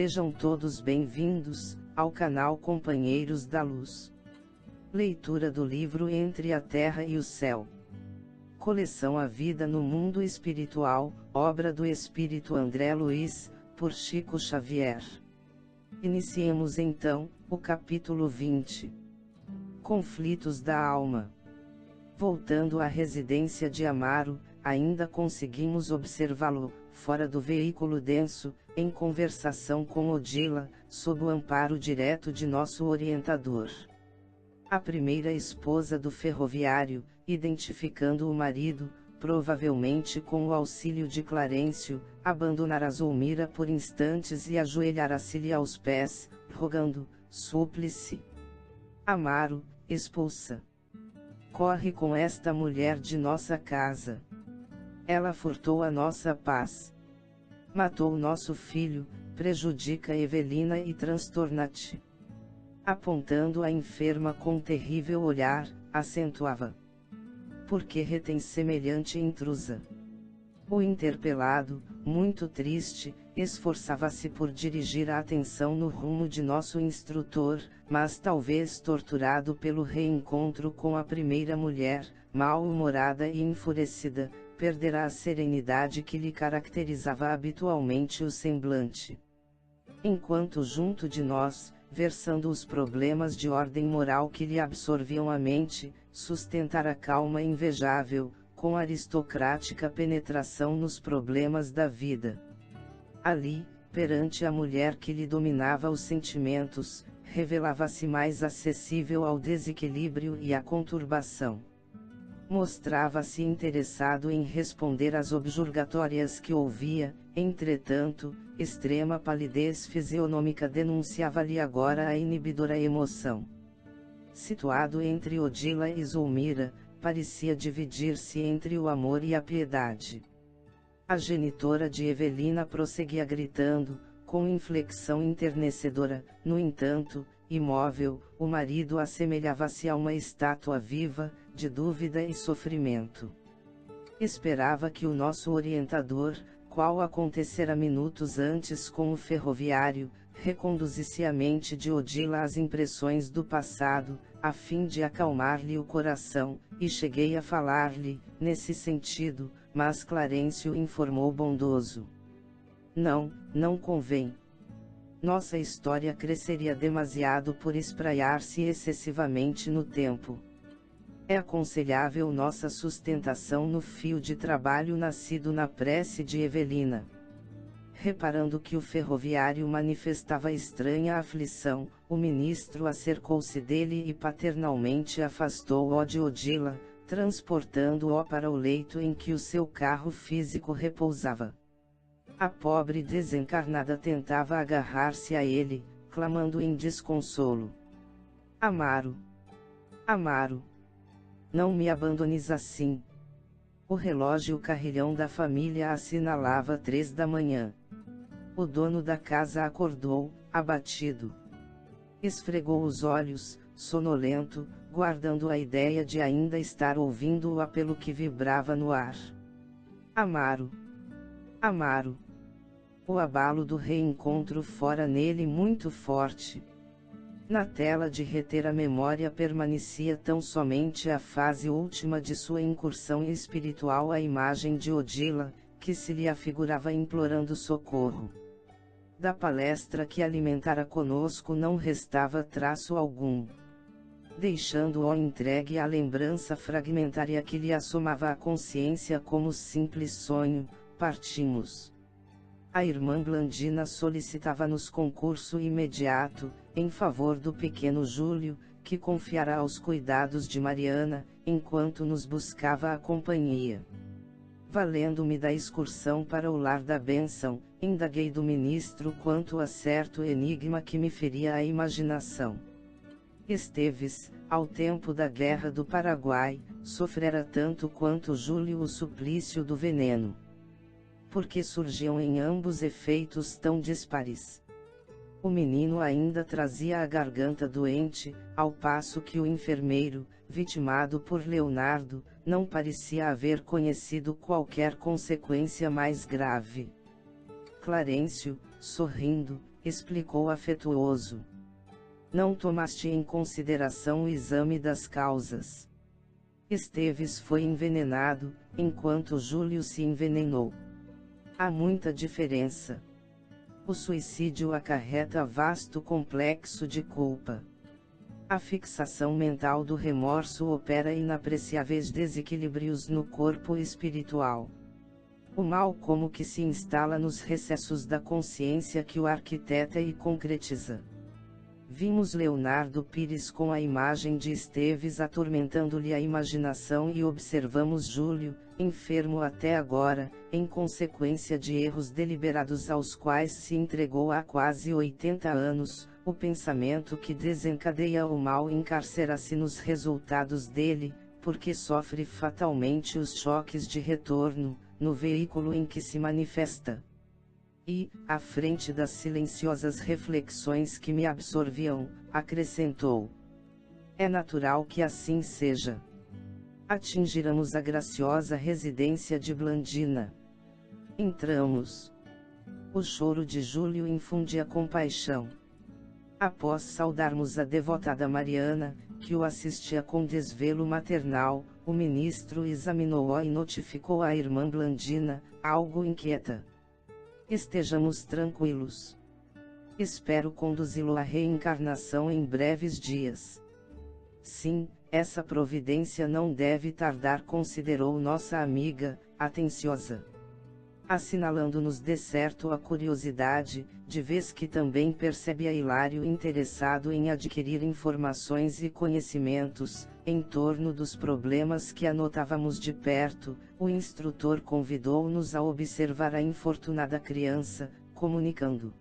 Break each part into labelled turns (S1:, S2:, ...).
S1: Sejam todos bem-vindos ao canal Companheiros da Luz. Leitura do livro Entre a Terra e o Céu. Coleção A Vida no Mundo Espiritual, obra do Espírito André Luiz, por Chico Xavier. Iniciemos então o capítulo 20. Conflitos da alma. Voltando à residência de Amaro, ainda conseguimos observá-lo, fora do veículo denso, em conversação com Odila, sob o amparo direto de nosso orientador. A primeira esposa do ferroviário, identificando o marido, provavelmente com o auxílio de Clarencio, abandonará Zulmira por instantes e ajoelhará-se-lhe aos pés, rogando: súplice. Amaro, expulsa. Corre com esta mulher de nossa casa. Ela furtou a nossa paz. Matou nosso filho, prejudica Evelina e transtorna-te. Apontando a enferma com terrível olhar, acentuava: por que retém semelhante intrusa? O interpelado, muito triste, esforçava-se por dirigir a atenção no rumo de nosso instrutor, mas talvez torturado pelo reencontro com a primeira mulher, mal-humorada e enfurecida, perderá a serenidade que lhe caracterizava habitualmente o semblante. Enquanto junto de nós, versando os problemas de ordem moral que lhe absorviam a mente, sustentara calma invejável, com aristocrática penetração nos problemas da vida. Ali, perante a mulher que lhe dominava os sentimentos, revelava-se mais acessível ao desequilíbrio e à conturbação. Mostrava-se interessado em responder às objurgatórias que ouvia, entretanto, extrema palidez fisionômica denunciava-lhe agora a inibidora emoção. Situado entre Odila e Zulmira, parecia dividir-se entre o amor e a piedade. A genitora de Evelina prosseguia gritando, com inflexão enternecedora. No entanto, imóvel, o marido assemelhava-se a uma estátua viva, de dúvida e sofrimento. Esperava que o nosso orientador, qual acontecera minutos antes com o ferroviário, reconduzisse a mente de Odila às impressões do passado, a fim de acalmar-lhe o coração, e cheguei a falar-lhe, nesse sentido, mas Clarencio informou bondoso: não convém. Nossa história cresceria demasiado por espraiar-se excessivamente no tempo. É aconselhável nossa sustentação no fio de trabalho nascido na prece de Evelina. Reparando que o ferroviário manifestava estranha aflição, o ministro acercou-se dele e paternalmente afastou-o de Odila, transportando-o para o leito em que o seu carro físico repousava. A pobre desencarnada tentava agarrar-se a ele, clamando em desconsolo: Amaro! Amaro! Não me abandones assim! O relógio carrilhão da família assinalava 3 da manhã. O dono da casa acordou, abatido. Esfregou os olhos, sonolento, guardando a ideia de ainda estar ouvindo o apelo que vibrava no ar. Amaro! Amaro! O abalo do reencontro fora nele muito forte. Na tela de reter a memória permanecia tão somente a fase última de sua incursão espiritual, a imagem de Odila, que se lhe afigurava implorando socorro. Da palestra que alimentara conosco não restava traço algum. Deixando-o entregue à lembrança fragmentária que lhe assomava à consciência como simples sonho, partimos. A irmã Blandina solicitava-nos concurso imediato, em favor do pequeno Júlio, que confiara aos cuidados de Mariana, enquanto nos buscava a companhia. Valendo-me da excursão para o lar da bênção, indaguei do ministro quanto a certo enigma que me feria a imaginação. Esteves, ao tempo da Guerra do Paraguai, sofrera tanto quanto Júlio o suplício do veneno. Porque surgiam em ambos efeitos tão dispares. O menino ainda trazia a garganta doente, ao passo que o enfermeiro, vitimado por Leonardo, não parecia haver conhecido qualquer consequência mais grave. Clarencio, sorrindo, explicou afetuoso. Não tomaste em consideração o exame das causas. Esteves foi envenenado, enquanto Júlio se envenenou. Há muita diferença. O suicídio acarreta vasto complexo de culpa. A fixação mental do remorso opera inapreciáveis desequilíbrios no corpo espiritual. O mal como que se instala nos recessos da consciência que o arquiteta e concretiza. Vimos Leonardo Pires com a imagem de Esteves atormentando-lhe a imaginação e observamos Júlio, enfermo até agora, em consequência de erros deliberados aos quais se entregou há quase 80 anos, o pensamento que desencadeia o mal encarcera-se nos resultados dele, porque sofre fatalmente os choques de retorno, no veículo em que se manifesta. E, à frente das silenciosas reflexões que me absorviam, acrescentou: é natural que assim seja. Atingiramos a graciosa residência de Blandina. Entramos. O choro de Júlio infundia compaixão. Após saudarmos a devotada Mariana, que o assistia com desvelo maternal, o ministro examinou-a e notificou à irmã Blandina, algo inquieta: estejamos tranquilos. Espero conduzi-lo à reencarnação em breves dias. Sim, essa providência não deve tardar, considerou nossa amiga, atenciosa. Assinalando-nos de certo a curiosidade, de vez que também percebia Hilário interessado em adquirir informações e conhecimentos, em torno dos problemas que anotávamos de perto, o instrutor convidou-nos a observar a infortunada criança, comunicando: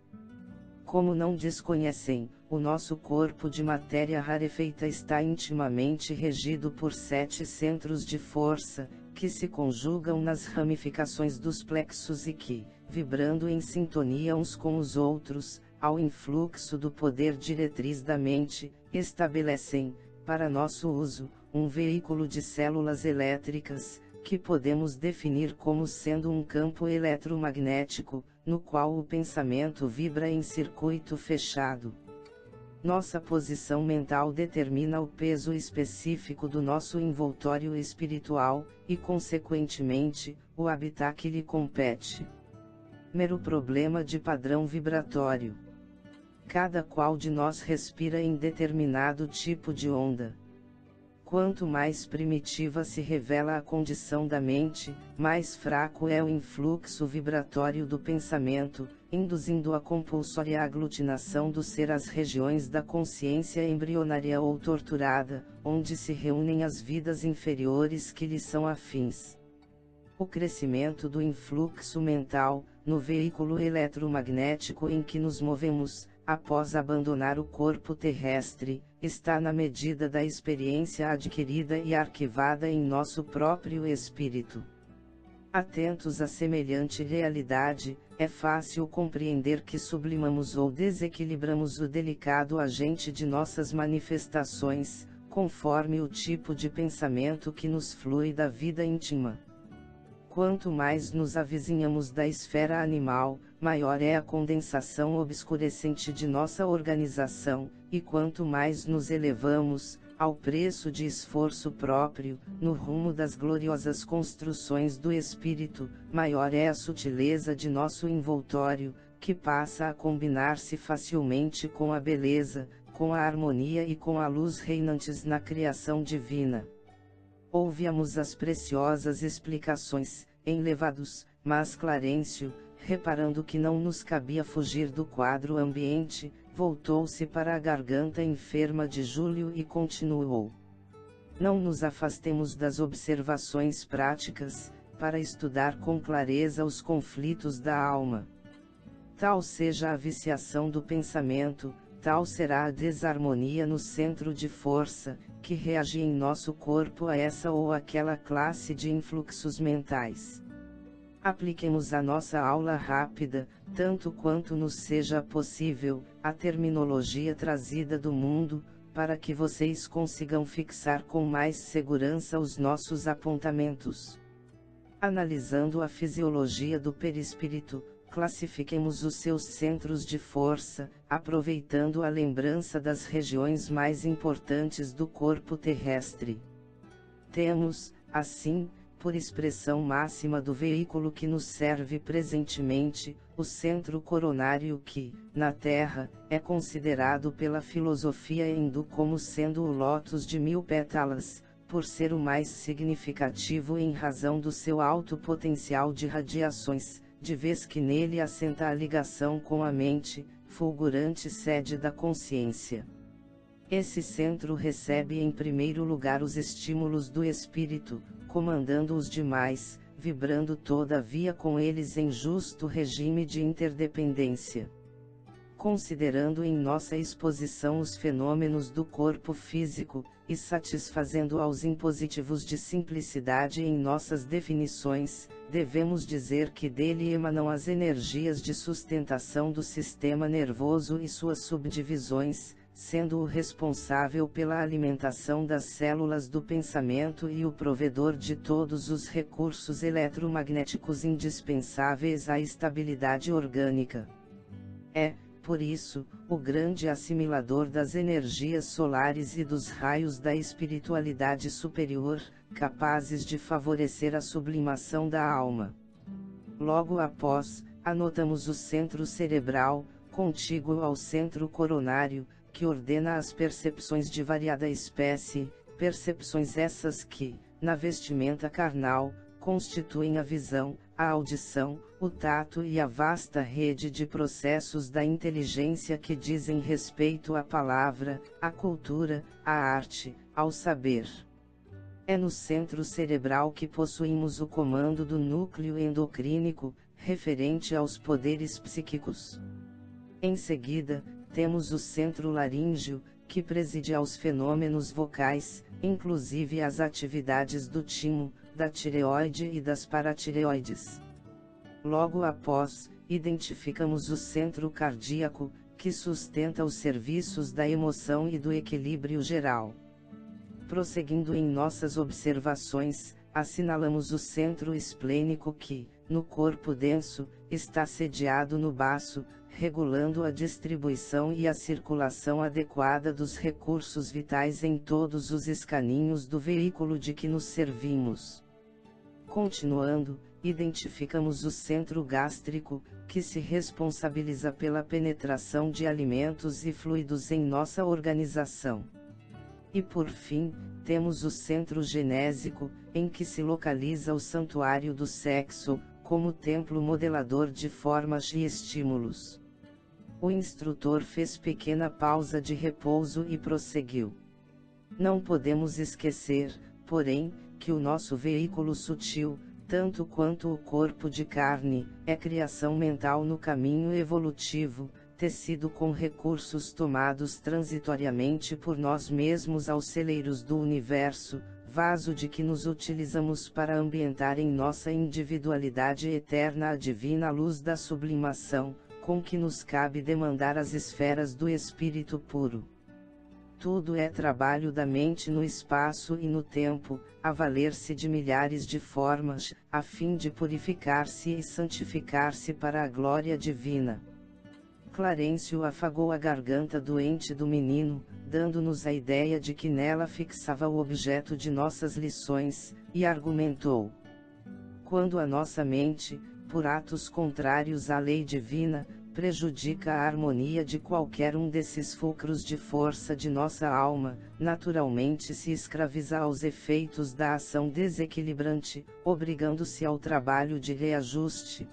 S1: como não desconhecem, o nosso corpo de matéria rarefeita está intimamente regido por 7 centros de força, que se conjugam nas ramificações dos plexos e que, vibrando em sintonia uns com os outros, ao influxo do poder diretriz da mente, estabelecem, para nosso uso, um veículo de células elétricas, que podemos definir como sendo um campo eletromagnético, no qual o pensamento vibra em circuito fechado. Nossa posição mental determina o peso específico do nosso envoltório espiritual, e consequentemente, o habitat que lhe compete. Mero problema de padrão vibratório. Cada qual de nós respira em determinado tipo de onda. Quanto mais primitiva se revela a condição da mente, mais fraco é o influxo vibratório do pensamento, induzindo a compulsória aglutinação do ser às regiões da consciência embrionária ou torturada, onde se reúnem as vidas inferiores que lhe são afins. O crescimento do influxo mental, no veículo eletromagnético em que nos movemos, após abandonar o corpo terrestre, está na medida da experiência adquirida e arquivada em nosso próprio espírito. Atentos a semelhante realidade, é fácil compreender que sublimamos ou desequilibramos o delicado agente de nossas manifestações, conforme o tipo de pensamento que nos flui da vida íntima. Quanto mais nos avizinhamos da esfera animal, maior é a condensação obscurecente de nossa organização, e quanto mais nos elevamos, ao preço de esforço próprio, no rumo das gloriosas construções do espírito, maior é a sutileza de nosso envoltório, que passa a combinar-se facilmente com a beleza, com a harmonia e com a luz reinantes na criação divina. Ouvíamos as preciosas explicações, enlevados, mas Clarencio, reparando que não nos cabia fugir do quadro ambiente, voltou-se para a garganta enferma de Júlio e continuou: não nos afastemos das observações práticas, para estudar com clareza os conflitos da alma. Tal seja a viciação do pensamento, tal será a desarmonia no centro de força, que reage em nosso corpo a essa ou aquela classe de influxos mentais. Apliquemos a nossa aula rápida, tanto quanto nos seja possível, a terminologia trazida do mundo, para que vocês consigam fixar com mais segurança os nossos apontamentos. Analisando a fisiologia do perispírito, classifiquemos os seus centros de força, aproveitando a lembrança das regiões mais importantes do corpo terrestre. Temos, assim, por expressão máxima do veículo que nos serve presentemente, o centro coronário que, na Terra, é considerado pela filosofia hindu como sendo o lótus de 1000 pétalas, por ser o mais significativo em razão do seu alto potencial de radiações, de vez que nele assenta a ligação com a mente, fulgurante sede da consciência. Esse centro recebe em primeiro lugar os estímulos do espírito, comandando os demais, vibrando todavia com eles em justo regime de interdependência. Considerando em nossa exposição os fenômenos do corpo físico, e satisfazendo aos impositivos de simplicidade em nossas definições, devemos dizer que dele emanam as energias de sustentação do sistema nervoso e suas subdivisões, sendo o responsável pela alimentação das células do pensamento e o provedor de todos os recursos eletromagnéticos indispensáveis à estabilidade orgânica. É, por isso, o grande assimilador das energias solares e dos raios da espiritualidade superior, capazes de favorecer a sublimação da alma. Logo após, anotamos o centro cerebral, contíguo ao centro coronário, que ordena as percepções de variada espécie, percepções essas que, na vestimenta carnal, constituem a visão, a audição, o tato e a vasta rede de processos da inteligência que dizem respeito à palavra, à cultura, à arte, ao saber. É no centro cerebral que possuímos o comando do núcleo endocrínico, referente aos poderes psíquicos. Em seguida, temos o centro laríngeo, que preside aos fenômenos vocais, inclusive às atividades do timo, da tireoide e das paratireoides. Logo após, identificamos o centro cardíaco, que sustenta os serviços da emoção e do equilíbrio geral. Prosseguindo em nossas observações, assinalamos o centro esplênico que, no corpo denso, está sediado no baço, regulando a distribuição e a circulação adequada dos recursos vitais em todos os escaninhos do veículo de que nos servimos. Continuando, identificamos o centro gástrico, que se responsabiliza pela penetração de alimentos e fluidos em nossa organização. E por fim, temos o centro genésico, em que se localiza o santuário do sexo, como templo modelador de formas e estímulos. O instrutor fez pequena pausa de repouso e prosseguiu. Não podemos esquecer, porém, que o nosso veículo sutil, tanto quanto o corpo de carne, é criação mental no caminho evolutivo, tecido com recursos tomados transitoriamente por nós mesmos aos celeiros do universo, vaso de que nos utilizamos para ambientar em nossa individualidade eterna a divina luz da sublimação, com que nos cabe demandar as esferas do espírito puro. Tudo é trabalho da mente no espaço e no tempo, a valer-se de milhares de formas, a fim de purificar-se e santificar-se para a glória divina. Clarencio afagou a garganta doente do menino, dando-nos a ideia de que nela fixava o objeto de nossas lições, e argumentou: quando a nossa mente, por atos contrários à lei divina, prejudica a harmonia de qualquer um desses fulcros de força de nossa alma, naturalmente se escraviza aos efeitos da ação desequilibrante, obrigando-se ao trabalho de reajuste.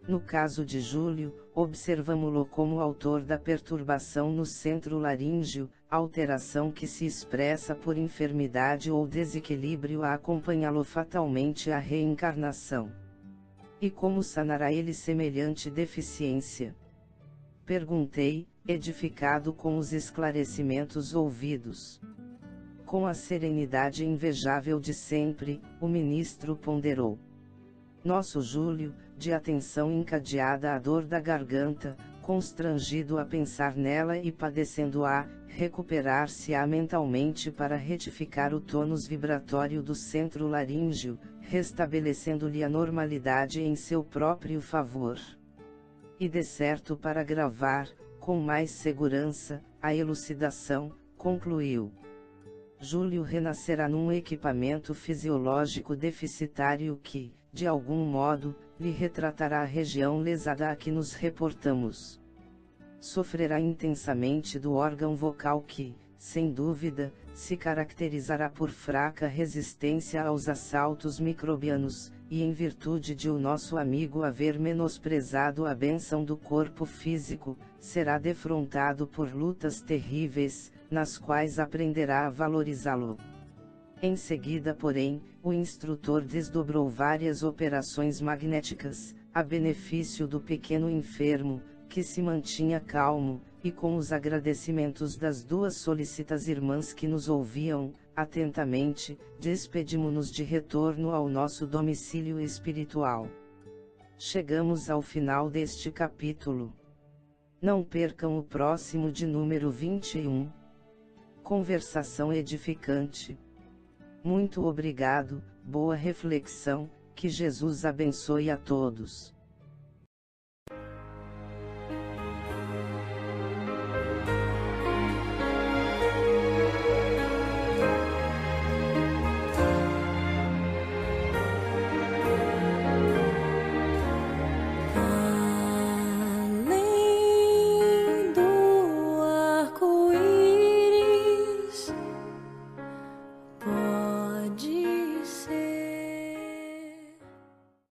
S1: No caso de Júlio, observamo-lo como autor da perturbação no centro laríngeo, alteração que se expressa por enfermidade ou desequilíbrio a acompanhá-lo fatalmente à reencarnação. E como sanará ele semelhante deficiência? Perguntei, edificado com os esclarecimentos ouvidos. Com a serenidade invejável de sempre, o ministro ponderou. Nosso Júlio, de atenção encadeada à dor da garganta, constrangido a pensar nela e padecendo-a, recuperar-se-á mentalmente para retificar o tônus vibratório do centro laríngeo, restabelecendo-lhe a normalidade em seu próprio favor. e dê certo para gravar, com mais segurança, a elucidação, concluiu. Júlio renascerá num equipamento fisiológico deficitário que, de algum modo, lhe retratará a região lesada a que nos reportamos. Sofrerá intensamente do órgão vocal que, sem dúvida, se caracterizará por fraca resistência aos assaltos microbianos, e em virtude de o nosso amigo haver menosprezado a bênção do corpo físico, será defrontado por lutas terríveis, nas quais aprenderá a valorizá-lo. Em seguida, porém, o instrutor desdobrou várias operações magnéticas, a benefício do pequeno enfermo, que se mantinha calmo, e com os agradecimentos das duas solícitas irmãs que nos ouviam, atentamente, despedimo-nos de retorno ao nosso domicílio espiritual. Chegamos ao final deste capítulo. Não percam o próximo de número 21. Conversação edificante. Muito obrigado, boa reflexão, que Jesus abençoe a todos.